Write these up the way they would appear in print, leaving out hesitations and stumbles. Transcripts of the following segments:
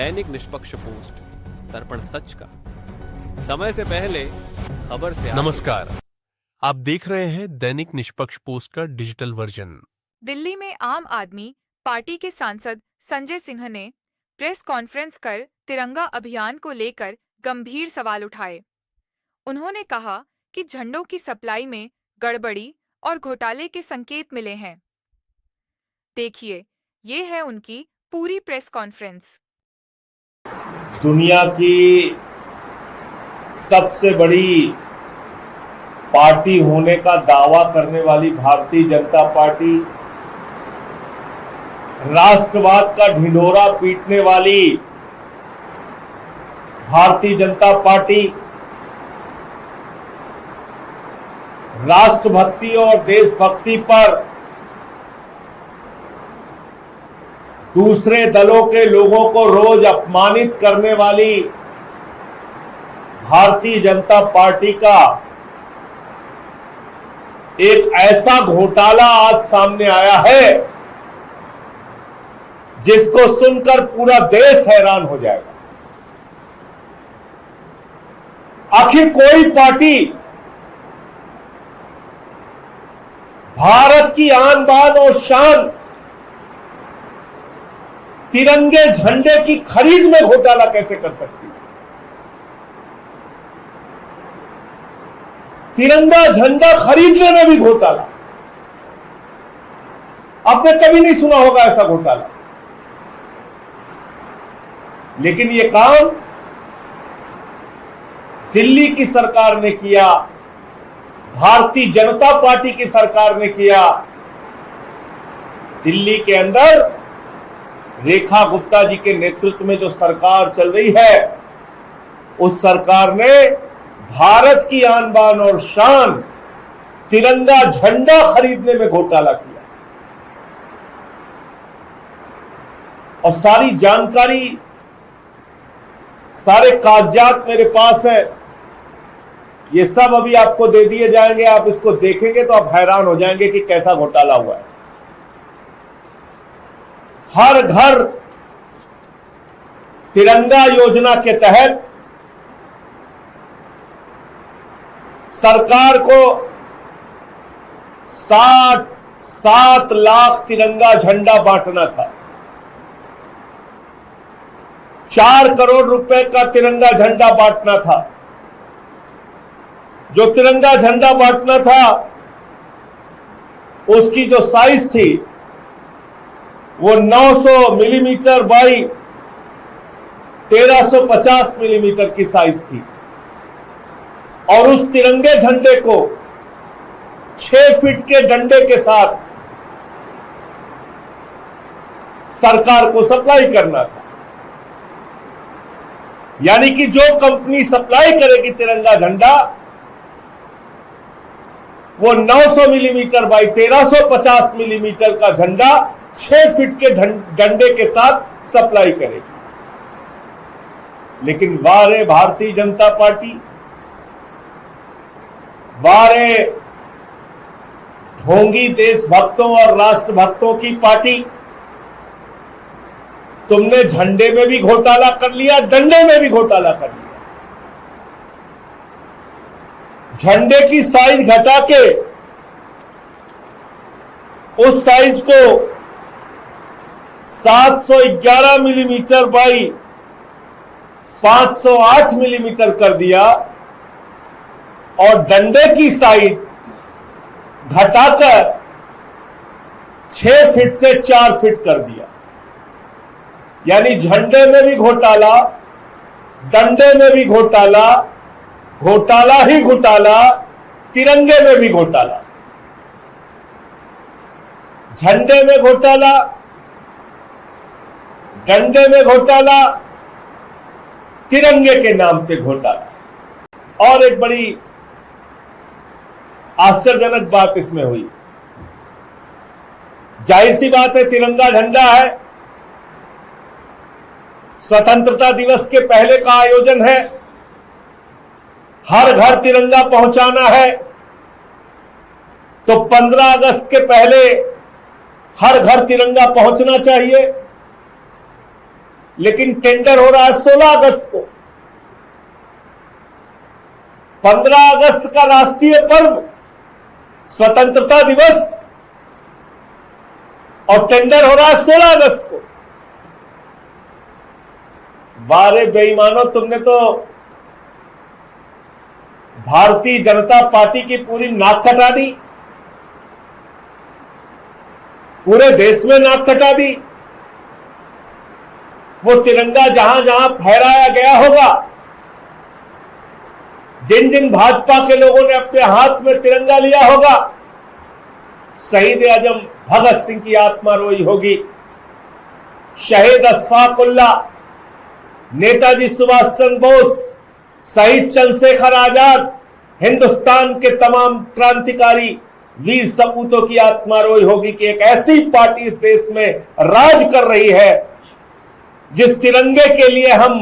दैनिक निष्पक्ष पोस्ट, दर्पण सच का, समय से पहले खबर से आगे। नमस्कार, आप देख रहे हैं दैनिक निष्पक्ष पोस्ट का डिजिटल वर्जन। दिल्ली में आम आदमी पार्टी के सांसद संजय सिंह ने प्रेस कॉन्फ्रेंस कर तिरंगा अभियान को लेकर गंभीर सवाल उठाए। उन्होंने कहा कि झंडों की सप्लाई में गड़बड़ी और घोटाले के संकेत मिले हैं। देखिए, ये है उनकी पूरी प्रेस कॉन्फ्रेंस। दुनिया की सबसे बड़ी पार्टी होने का दावा करने वाली भारतीय जनता पार्टी, राष्ट्रवाद का ढिंढोरा पीटने वाली भारतीय जनता पार्टी, राष्ट्रभक्ति और देशभक्ति पर दूसरे दलों के लोगों को रोज अपमानित करने वाली भारतीय जनता पार्टी का एक ऐसा घोटाला आज सामने आया है जिसको सुनकर पूरा देश हैरान हो जाएगा। आखिर कोई पार्टी भारत की आन बान और शान तिरंगे झंडे की खरीद में घोटाला कैसे कर सकती है? तिरंगा झंडा खरीदने में भी घोटाला। आपने कभी नहीं सुना होगा ऐसा घोटाला, लेकिन यह काम दिल्ली की सरकार ने किया, भारतीय जनता पार्टी की सरकार ने किया। दिल्ली के अंदर रेखा गुप्ता जी के नेतृत्व में जो सरकार चल रही है, उस सरकार ने भारत की आन बान और शान तिरंगा झंडा खरीदने में घोटाला किया। और सारी जानकारी, सारे कागजात मेरे पास है, ये सब अभी आपको दे दिए जाएंगे। आप इसको देखेंगे तो आप हैरान हो जाएंगे कि कैसा घोटाला हुआ है। हर घर तिरंगा योजना के तहत सरकार को 7 लाख तिरंगा झंडा बांटना था। 4 करोड़ रुपए का तिरंगा झंडा बांटना था। जो तिरंगा झंडा बांटना था, उसकी जो साइज थी वो 900 मिलीमीटर बाई 1350 मिलीमीटर की साइज थी। और उस तिरंगे झंडे को 6 फीट के डंडे के साथ सरकार को सप्लाई करना था। यानी कि जो कंपनी सप्लाई करेगी तिरंगा झंडा, वो 900 मिलीमीटर बाई 1350 मिलीमीटर का झंडा 6 फीट के डंडे के साथ सप्लाई करेगी। लेकिन वाह रे भारतीय जनता पार्टी, वाह रे ढोंगी देशभक्तों और राष्ट्रभक्तों की पार्टी, तुमने झंडे में भी घोटाला कर लिया, डंडे में भी घोटाला कर लिया। झंडे की साइज घटा के उस साइज को 711 मिलीमीटर बाई 508 मिलीमीटर कर दिया और डंडे की साइज घटाकर 6 फीट से 4 फीट कर दिया। यानी झंडे में भी घोटाला, डंडे में भी घोटाला, घोटाला ही घोटाला, तिरंगे में भी घोटाला। झंडे में घोटाला, डंडे में घोटाला, तिरंगे के नाम पे घोटाला। और एक बड़ी आश्चर्यजनक बात इसमें हुई। जाहिर सी बात है, तिरंगा झंडा है, स्वतंत्रता दिवस के पहले का आयोजन है, हर घर तिरंगा पहुंचाना है, तो 15 अगस्त के पहले हर घर तिरंगा पहुंचना चाहिए। लेकिन टेंडर हो रहा है 16 अगस्त को। 15 अगस्त का राष्ट्रीय पर्व स्वतंत्रता दिवस और टेंडर हो रहा है 16 अगस्त को। बारे बेईमानों, तुमने तो भारतीय जनता पार्टी की पूरी नाक कटा दी, पूरे देश में नाक कटा दी। वो तिरंगा जहां जहां फहराया गया होगा, जिन जिन भाजपा के लोगों ने अपने हाथ में तिरंगा लिया होगा, शहीद आजम भगत सिंह की आत्मा रोई होगी, शहीद अशफाक उल्लाह, नेताजी सुभाष चंद्र बोस, शहीद चंद्रशेखर आजाद, हिंदुस्तान के तमाम क्रांतिकारी वीर सपूतों की आत्मा रोई होगी कि एक ऐसी पार्टी इस देश में राज कर रही है जिस तिरंगे के लिए हम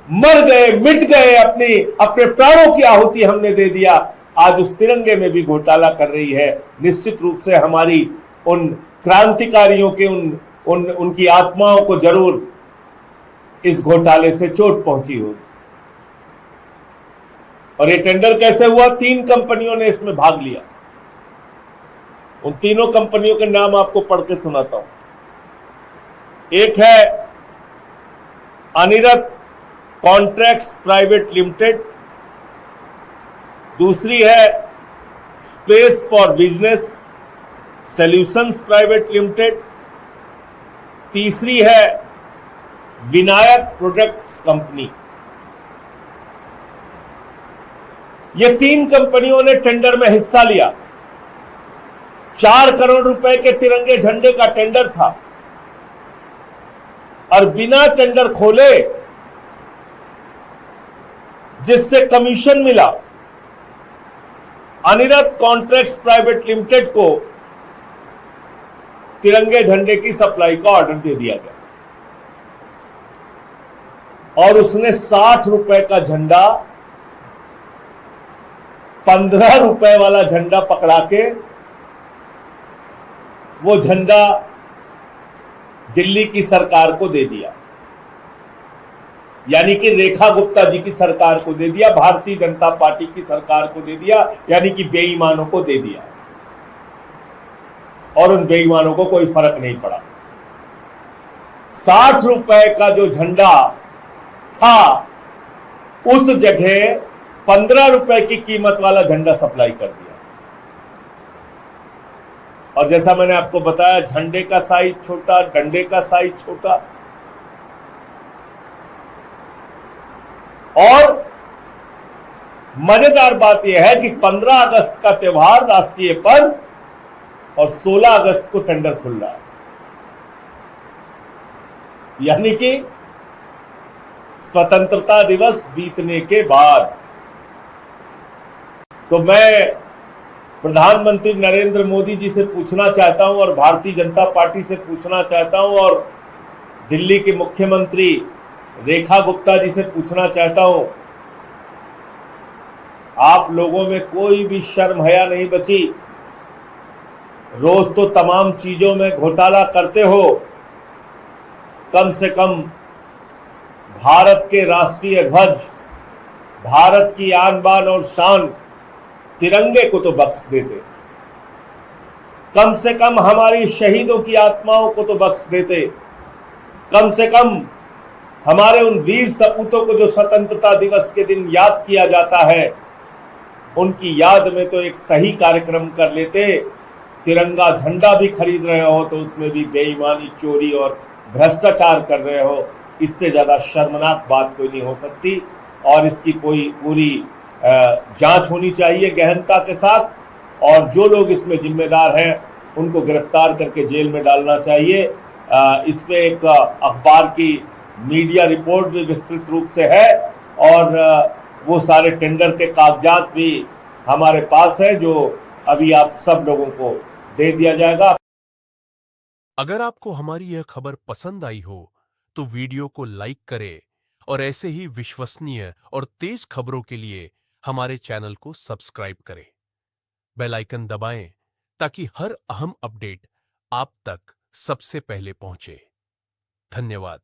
मर गए, मिट गए, अपने प्राणों की आहुति हमने दे दिया, आज उस तिरंगे में भी घोटाला कर रही है। निश्चित रूप से हमारी उन क्रांतिकारियों के उनकी आत्माओं को जरूर इस घोटाले से चोट पहुंची होगी। और ये टेंडर कैसे हुआ? 3 कंपनियों ने इसमें भाग लिया। उन तीनों कंपनियों के नाम आपको पढ़ के सुनाता हूं। एक है अनिरत कॉन्ट्रैक्ट्स प्राइवेट लिमिटेड, दूसरी है space for business solutions private limited, तीसरी है विनायक प्रोडक्ट्स कंपनी। ये 3 कंपनियों ने टेंडर में हिस्सा लिया। 4 करोड़ रुपए के तिरंगे झंडे का टेंडर था और बिना टेंडर खोले जिससे कमीशन मिला, अनिरत कॉन्ट्रैक्ट्स प्राइवेट लिमिटेड को तिरंगे झंडे की सप्लाई का ऑर्डर दे दिया गया और उसने 60 रुपए का झंडा 15 रुपए वाला झंडा पकड़ा के वो झंडा दिल्ली की सरकार को दे दिया, यानी कि रेखा गुप्ता जी की सरकार को दे दिया, भारतीय जनता पार्टी की सरकार को दे दिया, यानी कि बेईमानों को दे दिया। और उन बेईमानों को कोई फर्क नहीं पड़ा। 60 रुपए का जो झंडा था उस जगह 15 रुपए की कीमत वाला झंडा सप्लाई कर दिया। और जैसा मैंने आपको बताया, झंडे का साइज छोटा, डंडे का साइज छोटा। और मजेदार बात यह है कि 15 अगस्त का त्योहार राष्ट्रीय पर्व और 16 अगस्त को टेंडर खुल रहा है, यानी कि स्वतंत्रता दिवस बीतने के बाद। तो मैं प्रधानमंत्री नरेंद्र मोदी जी से पूछना चाहता हूं और भारतीय जनता पार्टी से पूछना चाहता हूं और दिल्ली के मुख्यमंत्री रेखा गुप्ता जी से पूछना चाहता हूं, आप लोगों में कोई भी शर्म हया नहीं बची। रोज तो तमाम चीजों में घोटाला करते हो, कम से कम भारत के राष्ट्रीय ध्वज, भारत की आन बान और शान तिरंगे को तो बख्श देते, कम से कम हमारी शहीदों की आत्माओं को तो बख्श देते, कम से कम हमारे उन वीर सपूतों को जो स्वतंत्रता दिवस के दिन याद किया जाता है, उनकी याद में तो एक सही कार्यक्रम कर लेते। तिरंगा झंडा भी खरीद रहे हो तो उसमें भी बेईमानी, चोरी और भ्रष्टाचार कर रहे हो, इससे ज्यादा शर्मनाक बात कोई नहीं हो सकती। और इसकी कोई पूरी जांच होनी चाहिए गहनता के साथ, और जो लोग इसमें जिम्मेदार हैं उनको गिरफ्तार करके जेल में डालना चाहिए। इस पे एक अखबार की मीडिया रिपोर्ट भी विस्तृत रूप से है और वो सारे टेंडर के कागजात भी हमारे पास है, जो अभी आप सब लोगों को दे दिया जाएगा। अगर आपको हमारी यह खबर पसंद आई हो तो वीडियो को लाइक करें और ऐसे ही विश्वसनीय और तेज खबरों के लिए हमारे चैनल को सब्सक्राइब करें। बेल आइकन दबाएं ताकि हर अहम अपडेट आप तक सबसे पहले पहुंचे। धन्यवाद।